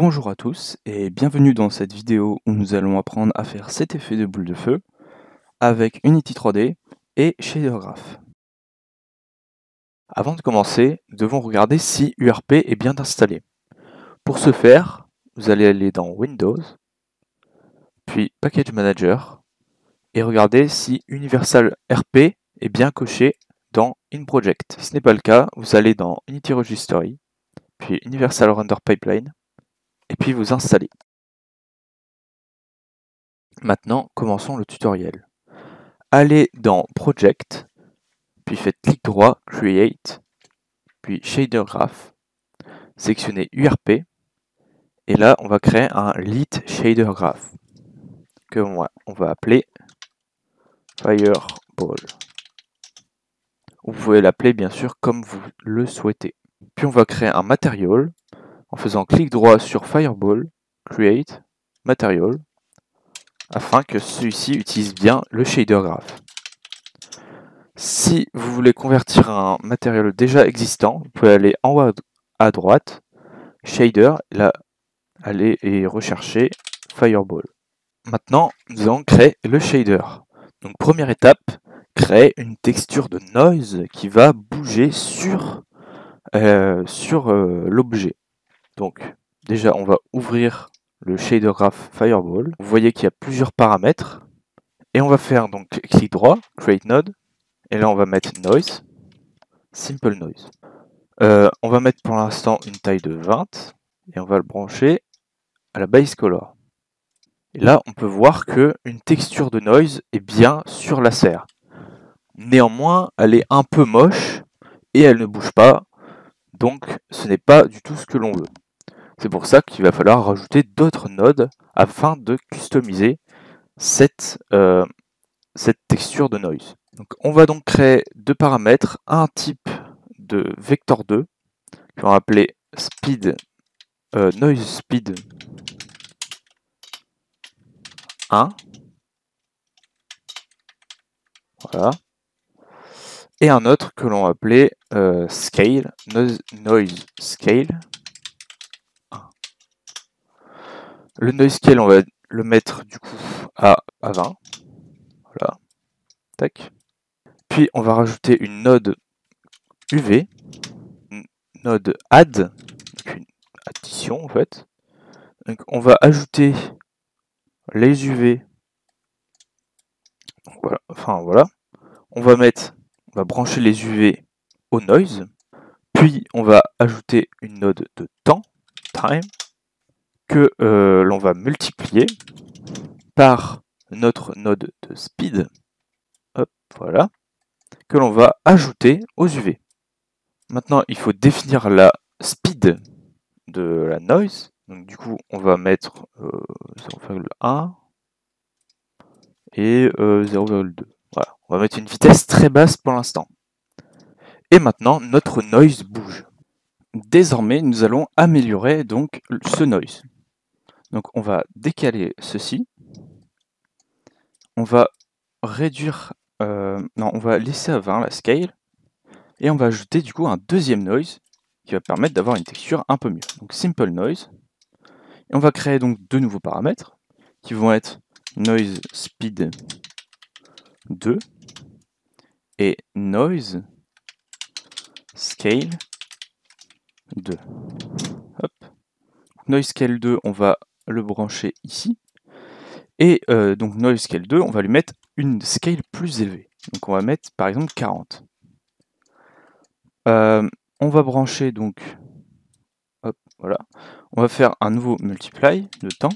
Bonjour à tous et bienvenue dans cette vidéo où nous allons apprendre à faire cet effet de boule de feu avec Unity 3D et Shader Graph. Avant de commencer, nous devons regarder si URP est bien installé. Pour ce faire, vous allez aller dans Windows, puis Package Manager et regarder si Universal RP est bien coché dans In Project. Si ce n'est pas le cas, vous allez dans Unity Registry, puis Universal Render Pipeline, et puis vous installez. Maintenant, commençons le tutoriel. Allez dans Project, puis faites clic droit, Create, puis Shader Graph, sélectionnez URP, et là on va créer un Lit Shader Graph, que on va appeler Fireball. Vous pouvez l'appeler bien sûr comme vous le souhaitez. Puis on va créer un Material, en faisant clic droit sur Fireball, Create, Material, afin que celui-ci utilise bien le Shader Graph. Si vous voulez convertir un matériel déjà existant, vous pouvez aller en haut à droite, Shader, là, aller et rechercher Fireball. Maintenant, nous allons créer le shader. Donc première étape, créer une texture de noise qui va bouger sur l'objet. Donc déjà, on va ouvrir le shader graph Fireball. Vous voyez qu'il y a plusieurs paramètres. Et on va faire donc clic droit, Create Node. Et là, on va mettre Noise, Simple Noise. On va mettre pour l'instant une taille de 20 et on va le brancher à la base color. Et là, on peut voir qu'une texture de noise est bien sur la serre. Néanmoins, elle est un peu moche et elle ne bouge pas, donc ce n'est pas du tout ce que l'on veut. C'est pour ça qu'il va falloir rajouter d'autres nodes afin de customiser cette texture de noise. Donc, on va donc créer deux paramètres, un type de vector 2 qu'on va appeler speed, noise speed 1. Voilà. Et un autre que l'on va appeler scale, noise scale 1. Le noise scale, on va le mettre du coup à 20. Voilà. Tac. Puis on va rajouter une node UV, une node add, donc une addition en fait. Donc on va ajouter les UV. Voilà. Enfin voilà. On va brancher les UV au noise. Puis on va ajouter une node de temps, time, que l'on va multiplier par notre node de speed, hop, voilà, que l'on va ajouter aux UV. Maintenant, il faut définir la speed de la noise. Donc du coup, on va mettre 0,1 et 0,2. Voilà, on va mettre une vitesse très basse pour l'instant. Et maintenant, notre noise bouge. Désormais, nous allons améliorer donc ce noise. Donc on va décaler ceci. On va réduire, non, on va laisser à 20 la scale. Et on va ajouter du coup un deuxième noise qui va permettre d'avoir une texture un peu mieux. Donc simple noise. Et on va créer donc deux nouveaux paramètres qui vont être noise speed 2 et noise scale 2. Hop. Noise scale 2, on va le brancher ici. Et donc noise scale 2, on va lui mettre une scale plus élevée. Donc on va mettre par exemple 40. On va brancher donc, hop, voilà. On va faire un nouveau multiply de temps.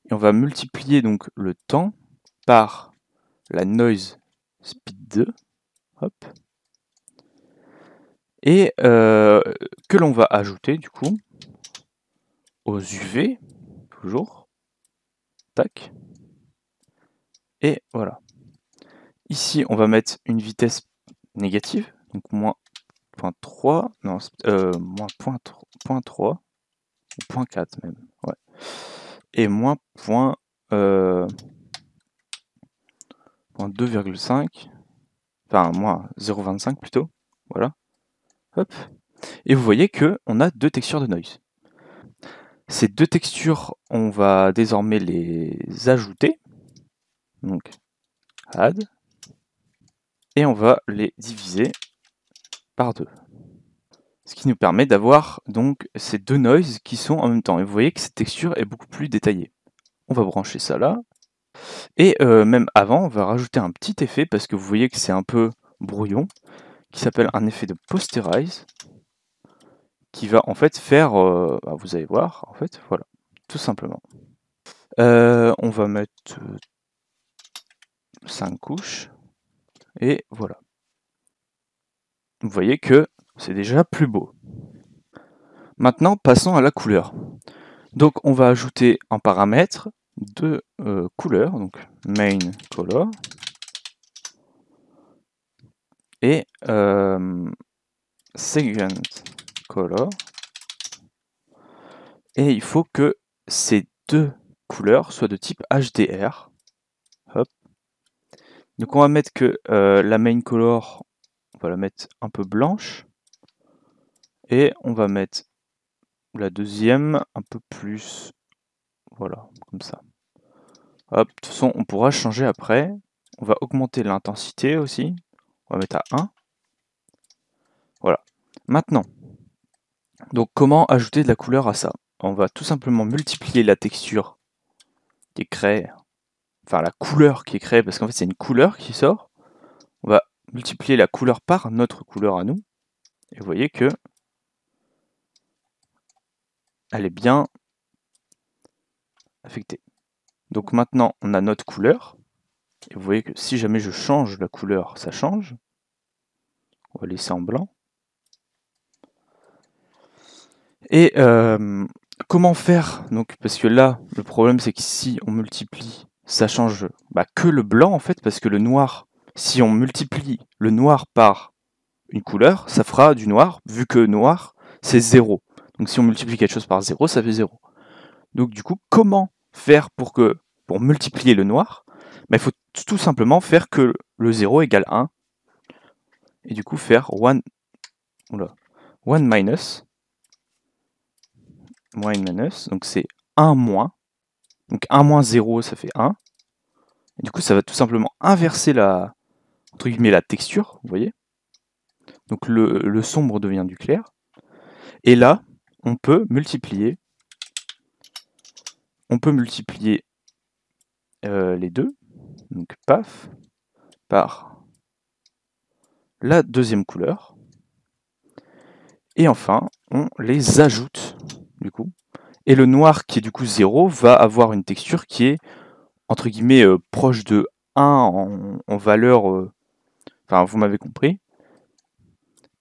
Et on va multiplier donc le temps par la noise speed 2. Hop. Et que l'on va ajouter du coup aux UV, toujours. Tac. Et voilà. Ici, on va mettre une vitesse négative, donc moins 0.3, non, moins 0.3, ou 0.4 même, ouais. Et moins 2,5, enfin moins 0,25 plutôt, voilà. Hop. Et vous voyez qu'on a deux textures de noise. Ces deux textures, on va désormais les ajouter. Donc, add. Et on va les diviser par 2. Ce qui nous permet d'avoir donc ces deux noises qui sont en même temps. Et vous voyez que cette texture est beaucoup plus détaillée. On va brancher ça là. Et même avant, on va rajouter un petit effet parce que vous voyez que c'est un peu brouillon, qui s'appelle un effet de posterize, qui va en fait faire, vous allez voir, en fait, voilà, tout simplement. On va mettre 5 couches, et voilà. Vous voyez que c'est déjà plus beau. Maintenant, passons à la couleur. Donc on va ajouter un paramètre de couleur, donc main color, et second color, et il faut que ces deux couleurs soient de type HDR. Hop. Donc on va mettre que la main color, on va la mettre un peu blanche, et on va mettre la deuxième un peu plus, voilà, comme ça. Hop, de toute façon on pourra changer après. On va augmenter l'intensité aussi, on va mettre à 1. Voilà. Maintenant, donc comment ajouter de la couleur à ça? On va tout simplement multiplier la texture qui est créée, enfin la couleur qui est créée, parce qu'en fait c'est une couleur qui sort. On va multiplier la couleur par notre couleur à nous. Et vous voyez que elle est bien affectée. Donc maintenant on a notre couleur. Et vous voyez que si jamais je change la couleur, ça change. On va laisser en blanc. Et comment faire? Donc, parce que là, le problème c'est que si on multiplie, ça change que le blanc en fait, parce que le noir, si on multiplie le noir par une couleur, ça fera du noir, vu que noir c'est 0. Donc si on multiplie quelque chose par 0, ça fait 0. Donc du coup, comment faire pour multiplier le noir? Il faut tout simplement faire que le 0 égale 1. Et du coup faire 1 minus, donc c'est 1 moins. Donc 1 moins 0, ça fait 1. Et du coup, ça va tout simplement inverser la texture, vous voyez. Donc le sombre devient du clair. Et là, on peut multiplier les deux, donc paf, par la deuxième couleur. Et enfin, on les ajoute, du coup. Et le noir, qui est du coup 0, va avoir une texture qui est, entre guillemets, proche de 1 en valeur... Enfin, vous m'avez compris.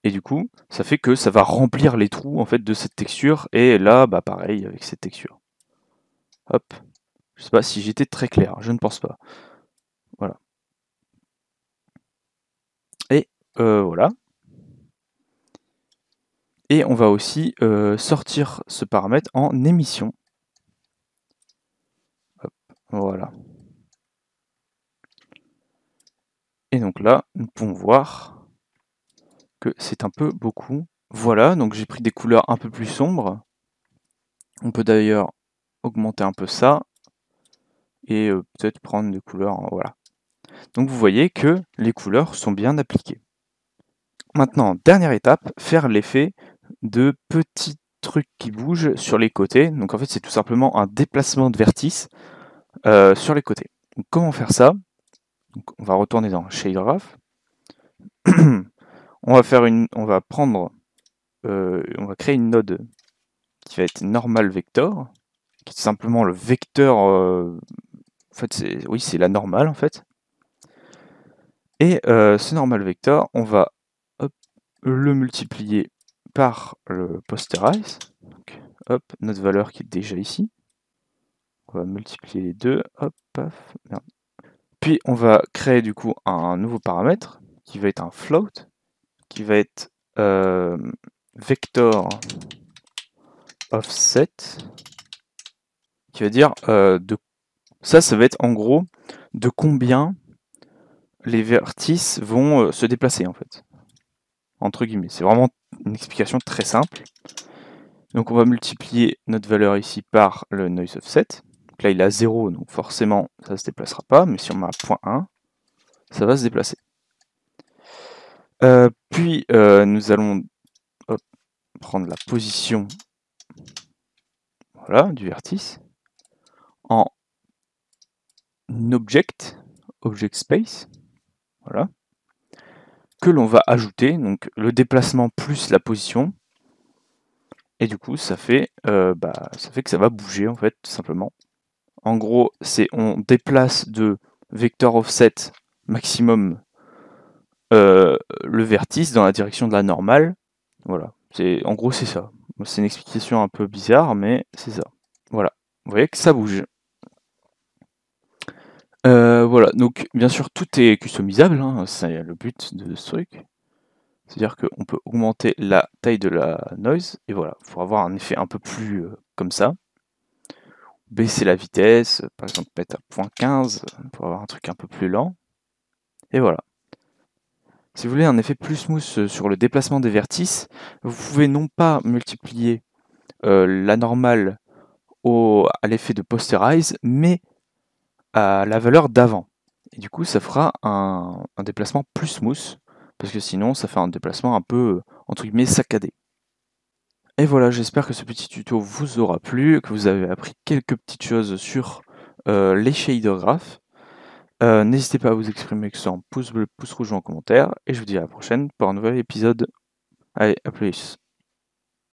Et du coup, ça fait que ça va remplir les trous en fait de cette texture. Et là, pareil avec cette texture. Hop. Je sais pas si j'étais très clair, je ne pense pas. Voilà. Et voilà. Et on va aussi sortir ce paramètre en émission. Hop. Voilà. Et donc là, nous pouvons voir que c'est un peu beaucoup. Voilà, donc j'ai pris des couleurs un peu plus sombres. On peut d'ailleurs augmenter un peu ça. Et peut-être prendre des couleurs, voilà. Donc vous voyez que les couleurs sont bien appliquées. Maintenant, dernière étape, faire l'effet de petits trucs qui bougent sur les côtés. Donc en fait, c'est tout simplement un déplacement de vertice sur les côtés. Donc, comment faire ça? Donc, on va retourner dans Shade Graph. on va créer une node qui va être normal vector, qui est tout simplement le vecteur. En fait, c'est la normale en fait. Et ce normal vector, on va le multiplier par le posterize. Donc, hop, notre valeur qui est déjà ici. On va multiplier les deux. Hop, paf, merde. Puis on va créer du coup un nouveau paramètre qui va être un float, qui va être vector offset, qui va dire ça va être en gros de combien les vertices vont se déplacer en fait. Entre guillemets. C'est vraiment une explication très simple. Donc on va multiplier notre valeur ici par le noise offset. Donc là il est à 0, donc forcément ça ne se déplacera pas, mais si on met à 0.1, ça va se déplacer. Puis nous allons prendre la position du vertice en object space, voilà, que l'on va ajouter, donc le déplacement plus la position, et du coup ça fait que ça va bouger en fait, tout simplement. En gros, on déplace de vector offset maximum le vertice dans la direction de la normale. Voilà, en gros c'est ça. C'est une explication un peu bizarre, mais c'est ça. Voilà, vous voyez que ça bouge. Voilà, donc bien sûr tout est customisable, hein, c'est le but de ce truc. C'est-à-dire qu'on peut augmenter la taille de la noise, et voilà, pour avoir un effet un peu plus comme ça. Baisser la vitesse, par exemple mettre à 0.15 pour avoir un truc un peu plus lent. Et voilà. Si vous voulez un effet plus smooth sur le déplacement des vertices, vous pouvez non pas multiplier la normale à l'effet de posterize, mais à la valeur d'avant. Et du coup, ça fera un déplacement plus smooth, parce que sinon, ça fait un déplacement un peu, entre guillemets, saccadé. Et voilà, j'espère que ce petit tuto vous aura plu, que vous avez appris quelques petites choses sur les shader graph. N'hésitez pas à vous exprimer, que ce soit en pouce bleu, pouce rouge ou en commentaire, et je vous dis à la prochaine pour un nouvel épisode. Allez, à plus.